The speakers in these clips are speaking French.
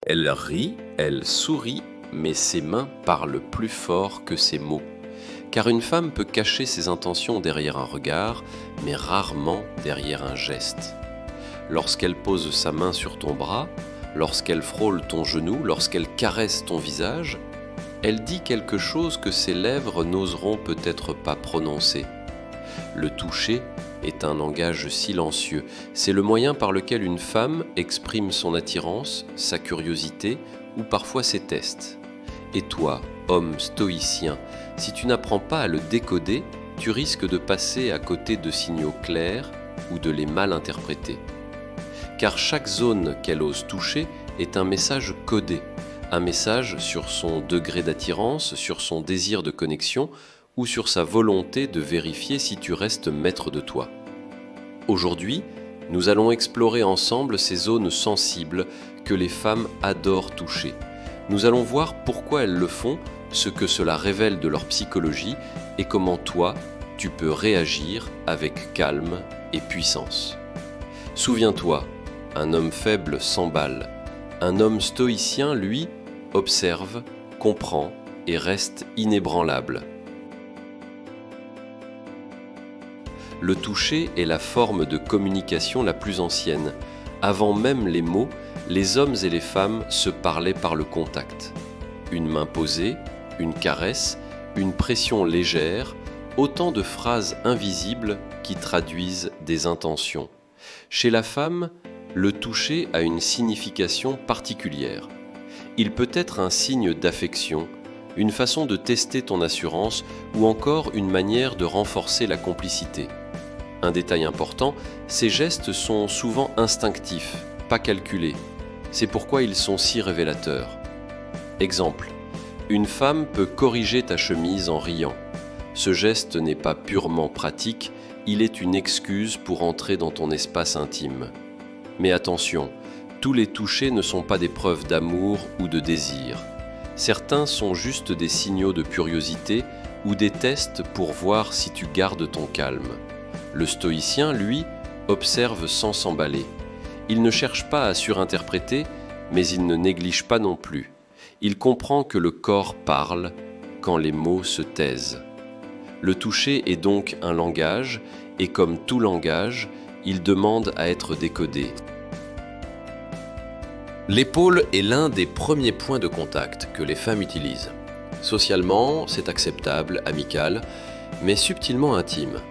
Elle rit, elle sourit, mais ses mains parlent plus fort que ses mots. Car une femme peut cacher ses intentions derrière un regard, mais rarement derrière un geste. Lorsqu'elle pose sa main sur ton bras, lorsqu'elle frôle ton genou, lorsqu'elle caresse ton visage, elle dit quelque chose que ses lèvres n'oseront peut-être pas prononcer. Le toucher est un langage silencieux. C'est le moyen par lequel une femme exprime son attirance, sa curiosité ou parfois ses tests. Et toi, homme stoïcien, si tu n'apprends pas à le décoder, tu risques de passer à côté de signaux clairs ou de les mal interpréter. Car chaque zone qu'elle ose toucher est un message codé, un message sur son degré d'attirance, sur son désir de connexion ou sur sa volonté de vérifier si tu restes maître de toi. Aujourd'hui, nous allons explorer ensemble ces zones sensibles que les femmes adorent toucher. Nous allons voir pourquoi elles le font, ce que cela révèle de leur psychologie et comment toi, tu peux réagir avec calme et puissance. Souviens-toi, un homme faible s'emballe. Un homme stoïcien, lui, observe, comprend et reste inébranlable. Le toucher est la forme de communication la plus ancienne. Avant même les mots, les hommes et les femmes se parlaient par le contact. Une main posée, une caresse, une pression légère, autant de phrases invisibles qui traduisent des intentions. Chez la femme, le toucher a une signification particulière. Il peut être un signe d'affection, une façon de tester ton assurance ou encore une manière de renforcer la complicité. Un détail important, ces gestes sont souvent instinctifs, pas calculés. C'est pourquoi ils sont si révélateurs. Exemple, une femme peut corriger ta chemise en riant. Ce geste n'est pas purement pratique, il est une excuse pour entrer dans ton espace intime. Mais attention, tous les touchés ne sont pas des preuves d'amour ou de désir. Certains sont juste des signaux de curiosité ou des tests pour voir si tu gardes ton calme. Le stoïcien, lui, observe sans s'emballer. Il ne cherche pas à surinterpréter, mais il ne néglige pas non plus. Il comprend que le corps parle quand les mots se taisent. Le toucher est donc un langage, et comme tout langage, il demande à être décodé. L'épaule est l'un des premiers points de contact que les femmes utilisent. Socialement, c'est acceptable, amical, mais subtilement intime.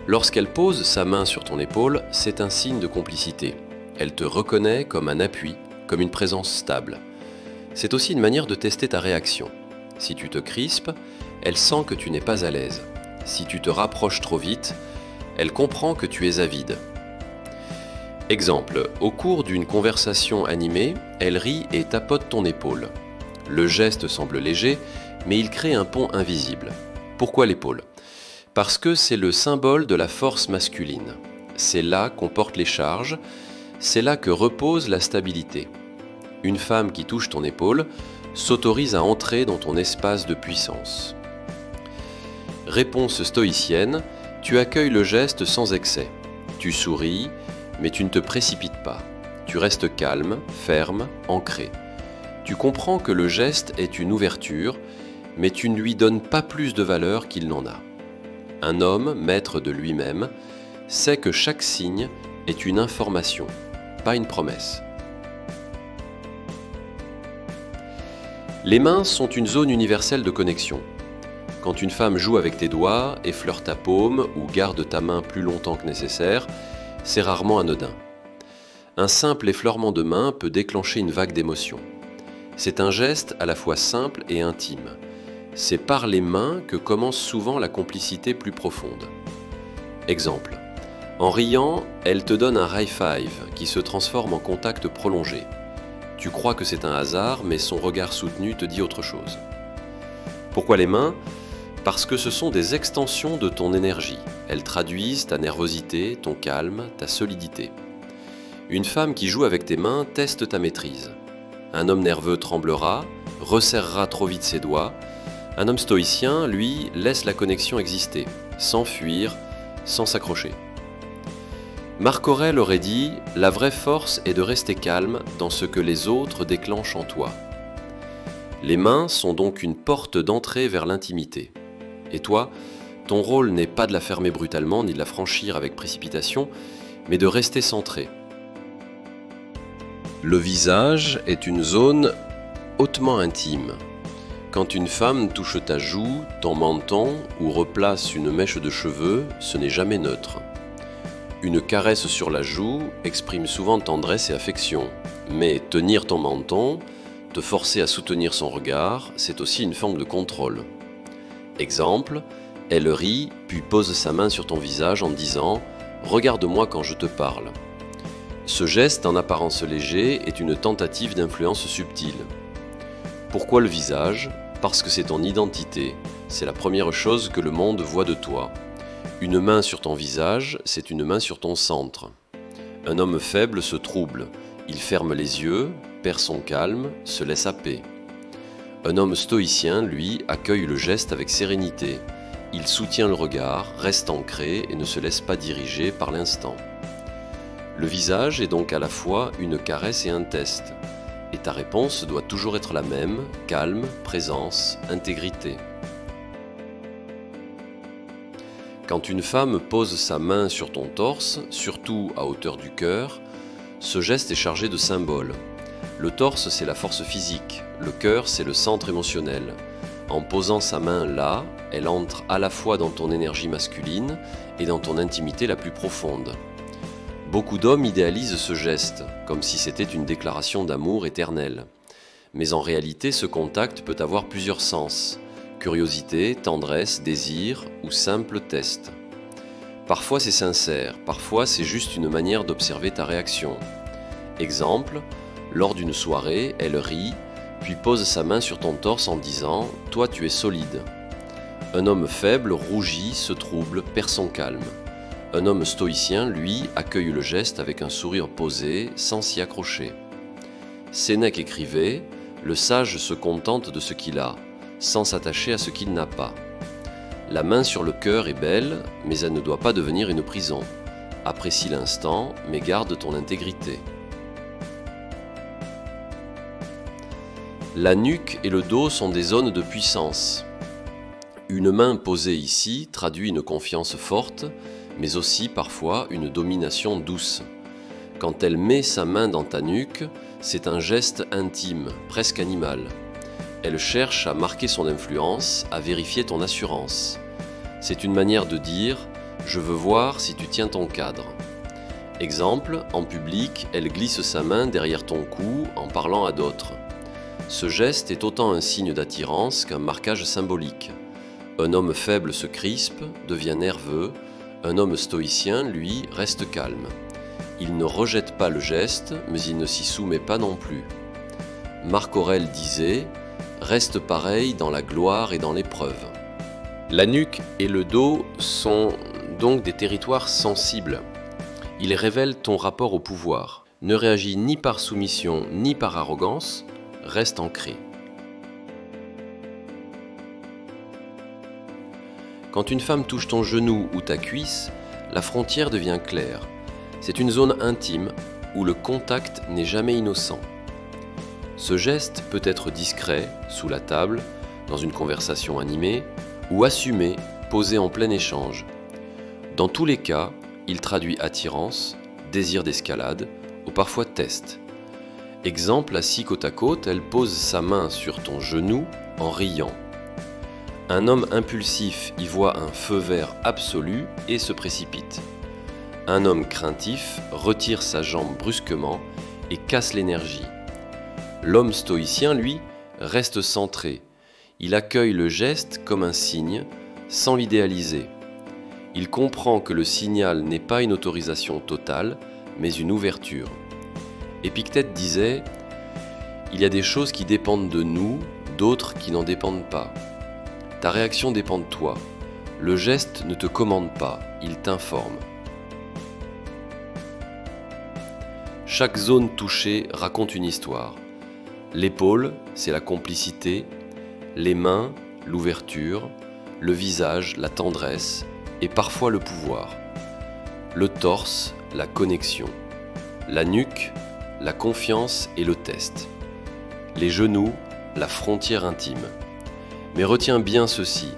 Lorsqu'elle pose sa main sur ton épaule, c'est un signe de complicité. Elle te reconnaît comme un appui, comme une présence stable. C'est aussi une manière de tester ta réaction. Si tu te crispes, elle sent que tu n'es pas à l'aise. Si tu te rapproches trop vite, elle comprend que tu es avide. Exemple, au cours d'une conversation animée, elle rit et tapote ton épaule. Le geste semble léger, mais il crée un pont invisible. Pourquoi l'épaule ? Parce que c'est le symbole de la force masculine. C'est là qu'on porte les charges, c'est là que repose la stabilité. Une femme qui touche ton épaule s'autorise à entrer dans ton espace de puissance. Réponse stoïcienne, tu accueilles le geste sans excès. Tu souris, mais tu ne te précipites pas. Tu restes calme, ferme, ancré. Tu comprends que le geste est une ouverture, mais tu ne lui donnes pas plus de valeur qu'il n'en a. Un homme, maître de lui-même, sait que chaque signe est une information, pas une promesse. Les mains sont une zone universelle de connexion. Quand une femme joue avec tes doigts, effleure ta paume ou garde ta main plus longtemps que nécessaire, c'est rarement anodin. Un simple effleurement de main peut déclencher une vague d'émotions. C'est un geste à la fois simple et intime. C'est par les mains que commence souvent la complicité plus profonde. Exemple, en riant, elle te donne un high five qui se transforme en contact prolongé. Tu crois que c'est un hasard, mais son regard soutenu te dit autre chose. Pourquoi les mains ? Parce que ce sont des extensions de ton énergie. Elles traduisent ta nervosité, ton calme, ta solidité. Une femme qui joue avec tes mains teste ta maîtrise. Un homme nerveux tremblera, resserrera trop vite ses doigts. Un homme stoïcien, lui, laisse la connexion exister, sans fuir, sans s'accrocher. Marc Aurèle aurait dit « La vraie force est de rester calme dans ce que les autres déclenchent en toi ». Les mains sont donc une porte d'entrée vers l'intimité. Et toi, ton rôle n'est pas de la fermer brutalement ni de la franchir avec précipitation, mais de rester centré. Le visage est une zone hautement intime. Quand une femme touche ta joue, ton menton ou replace une mèche de cheveux, ce n'est jamais neutre. Une caresse sur la joue exprime souvent tendresse et affection, mais tenir ton menton, te forcer à soutenir son regard, c'est aussi une forme de contrôle. Exemple, elle rit, puis pose sa main sur ton visage en disant « Regarde-moi quand je te parle ». Ce geste, en apparence léger, est une tentative d'influence subtile. Pourquoi le visage? Parce que c'est ton identité, c'est la première chose que le monde voit de toi. Une main sur ton visage, c'est une main sur ton centre. Un homme faible se trouble, il ferme les yeux, perd son calme, se laisse happer. Un homme stoïcien, lui, accueille le geste avec sérénité. Il soutient le regard, reste ancré et ne se laisse pas diriger par l'instant. Le visage est donc à la fois une caresse et un test. Et ta réponse doit toujours être la même, calme, présence, intégrité. Quand une femme pose sa main sur ton torse, surtout à hauteur du cœur, ce geste est chargé de symboles. Le torse, c'est la force physique, le cœur, c'est le centre émotionnel. En posant sa main là, elle entre à la fois dans ton énergie masculine et dans ton intimité la plus profonde. Beaucoup d'hommes idéalisent ce geste, comme si c'était une déclaration d'amour éternel. Mais en réalité, ce contact peut avoir plusieurs sens. Curiosité, tendresse, désir ou simple test. Parfois c'est sincère, parfois c'est juste une manière d'observer ta réaction. Exemple, lors d'une soirée, elle rit, puis pose sa main sur ton torse en disant « Toi tu es solide ». Un homme faible rougit, se trouble, perd son calme. Un homme stoïcien, lui, accueille le geste avec un sourire posé, sans s'y accrocher. Sénèque écrivait « Le sage se contente de ce qu'il a ». Sans s'attacher à ce qu'il n'a pas. La main sur le cœur est belle, mais elle ne doit pas devenir une prison. Apprécie l'instant, mais garde ton intégrité. La nuque et le dos sont des zones de puissance. Une main posée ici traduit une confiance forte, mais aussi parfois une domination douce. Quand elle met sa main dans ta nuque, c'est un geste intime, presque animal. Elle cherche à marquer son influence, à vérifier ton assurance. C'est une manière de dire « je veux voir si tu tiens ton cadre ». Exemple, en public, elle glisse sa main derrière ton cou en parlant à d'autres. Ce geste est autant un signe d'attirance qu'un marquage symbolique. Un homme faible se crispe, devient nerveux, un homme stoïcien, lui, reste calme. Il ne rejette pas le geste, mais il ne s'y soumet pas non plus. Marc Aurèle disait « Reste pareil dans la gloire et dans l'épreuve ». La nuque et le dos sont donc des territoires sensibles. Ils révèlent ton rapport au pouvoir. Ne réagis ni par soumission ni par arrogance, reste ancré. Quand une femme touche ton genou ou ta cuisse, la frontière devient claire. C'est une zone intime où le contact n'est jamais innocent. Ce geste peut être discret, sous la table, dans une conversation animée, ou assumé, posé en plein échange. Dans tous les cas, il traduit attirance, désir d'escalade, ou parfois test. Exemple, assis côte à côte, elle pose sa main sur ton genou en riant. Un homme impulsif y voit un feu vert absolu et se précipite. Un homme craintif retire sa jambe brusquement et casse l'énergie. L'homme stoïcien, lui, reste centré. Il accueille le geste comme un signe, sans l'idéaliser. Il comprend que le signal n'est pas une autorisation totale, mais une ouverture. Épictète disait « Il y a des choses qui dépendent de nous, d'autres qui n'en dépendent pas. Ta réaction dépend de toi. Le geste ne te commande pas, il t'informe. » Chaque zone touchée raconte une histoire. L'épaule, c'est la complicité, les mains, l'ouverture, le visage, la tendresse et parfois le pouvoir. Le torse, la connexion. La nuque, la confiance et le test. Les genoux, la frontière intime. Mais retiens bien ceci,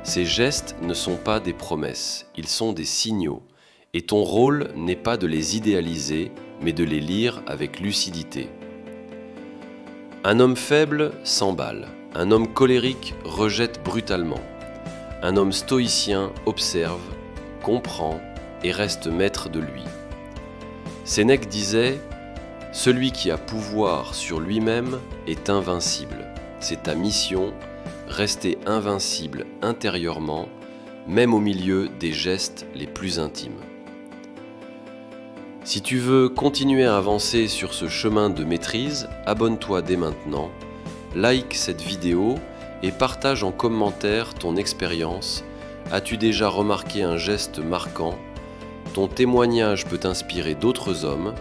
ces gestes ne sont pas des promesses, ils sont des signaux, et ton rôle n'est pas de les idéaliser, mais de les lire avec lucidité. Un homme faible s'emballe, un homme colérique rejette brutalement, un homme stoïcien observe, comprend et reste maître de lui. Sénèque disait « Celui qui a pouvoir sur lui-même est invincible. C'est ta mission, rester invincible intérieurement, même au milieu des gestes les plus intimes. » Si tu veux continuer à avancer sur ce chemin de maîtrise, abonne-toi dès maintenant, like cette vidéo et partage en commentaire ton expérience. As-tu déjà remarqué un geste marquant? Ton témoignage peut inspirer d'autres hommes.